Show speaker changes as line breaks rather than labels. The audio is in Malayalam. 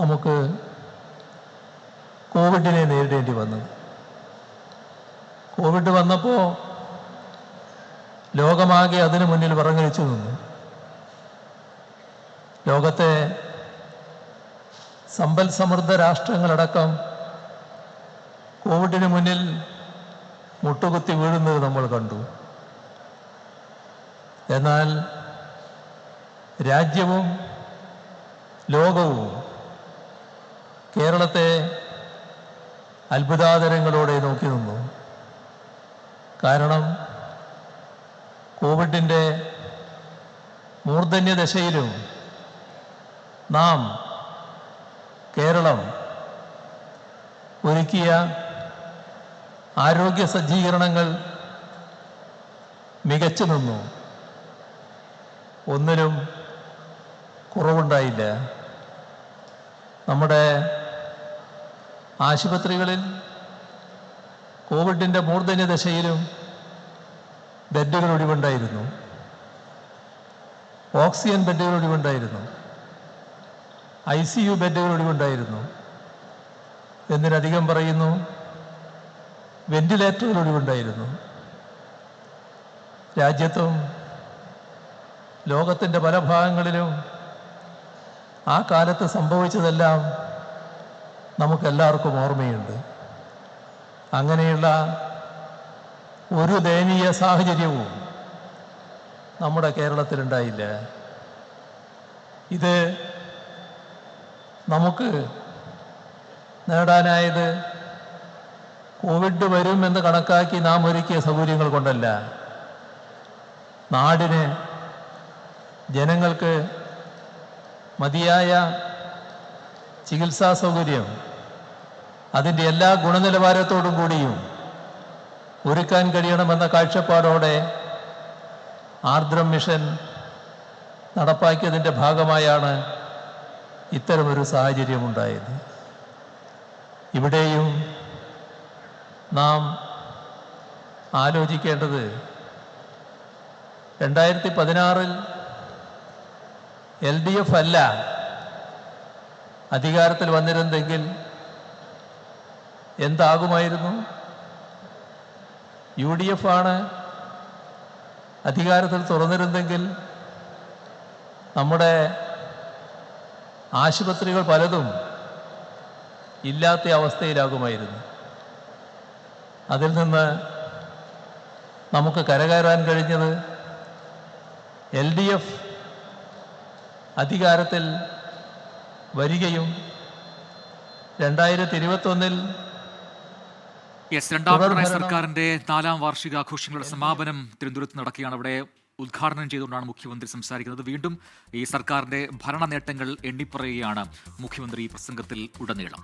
നമുക്ക് കോവിഡിനെ നേരിടേണ്ടി വന്നത്. കോവിഡ് വന്നപ്പോൾ ലോകമാകെ അതിനു മുന്നിൽ വിറങ്ങലിച്ചു നിന്നു. ലോകത്തെ സമ്പൽ സമൃദ്ധ രാഷ്ട്രങ്ങളടക്കം കോവിഡിന് മുന്നിൽ മുട്ടുകുത്തി വീഴുന്നത് നമ്മൾ കണ്ടു. എന്നാൽ രാജ്യവും ലോകവും കേരളത്തെ അത്ഭുതാതരങ്ങളോടെ നോക്കി നിന്നു. കാരണം കോവിഡിൻ്റെ മൂർധന്യദശയിലും നാം കേരളം ഒരുക്കിയ ആരോഗ്യ സജ്ജീകരണങ്ങൾ മികച്ചു നിന്നു. ഒന്നിനും കുറവുണ്ടായില്ല. നമ്മുടെ ആശുപത്രികളിൽ കോവിഡിൻ്റെ മൂർധന്യദശയിലും ബെഡുകൾ ഒഴിവുണ്ടായിരുന്നു, ഓക്സിജൻ ബെഡുകൾ ഒഴിവുണ്ടായിരുന്നു, ICU ബെഡുകൾ ഒഴിവുണ്ടായിരുന്നു. എന്നതിനധികം പറയുന്നു, വെന്റിലേറ്ററുകൾ ഒഴിവുണ്ടായിരുന്നു. രാജ്യത്തും ലോകത്തിൻ്റെ പല ഭാഗങ്ങളിലും ആ കാലത്ത് സംഭവിച്ചതെല്ലാം നമുക്കെല്ലാവർക്കും ഓർമ്മയുണ്ട്. അങ്ങനെയുള്ള ഒരു ദയനീയ സാഹചര്യവും നമ്മുടെ കേരളത്തിലുണ്ടായില്ല. ഇത് നമുക്ക് നേടാനായത് കോവിഡ് വരുമെന്ന് കണക്കാക്കി നാം ഒരുക്കിയ സൗകര്യങ്ങൾ കൊണ്ടല്ല. നാടിന്, ജനങ്ങൾക്ക് മതിയായ ചികിത്സാ സൗകര്യം അതിൻ്റെ എല്ലാ ഗുണനിലവാരത്തോടും കൂടിയും ഒരുക്കാൻ കഴിയണമെന്ന കാഴ്ചപ്പാടോടെ ആർദ്രം മിഷൻ നടപ്പാക്കിയതിൻ്റെ ഭാഗമായാണ് ഇത്തരമൊരു സാഹചര്യമുണ്ടായത്. ഇവിടെയും നാം ആലോചിക്കേണ്ടത് 2016 LDF അല്ല അധികാരത്തിൽ വന്നിരുന്നെങ്കിൽ എന്താകുമായിരുന്നു? UDF ആണ് അധികാരത്തിൽ തുറന്നിരുന്നെങ്കിൽ നമ്മുടെ ആശുപത്രികൾ പലതും ഇല്ലാത്ത അവസ്ഥയിലാകുമായിരുന്നു. അതിൽ നിന്ന് നമുക്ക് കരകയറാൻ കഴിഞ്ഞത് LDF അധികാരത്തിൽ വരികയും 2021
രണ്ടാം പിണറായി സർക്കാരിന്റെ 4ാം വാർഷികാഘോഷങ്ങളുടെ സമാപനം തിരുവനന്തപുരത്ത് നടക്കുകയാണ്. അവിടെ ഉദ്ഘാടനം ചെയ്തുകൊണ്ടാണ് മുഖ്യമന്ത്രി സംസാരിക്കുന്നത്. വീണ്ടും ഈ സർക്കാരിന്റെ ഭരണ നേട്ടങ്ങൾ എണ്ണിപ്പറയുകയാണ് മുഖ്യമന്ത്രി പ്രസംഗത്തിൽ ഉടനീളം.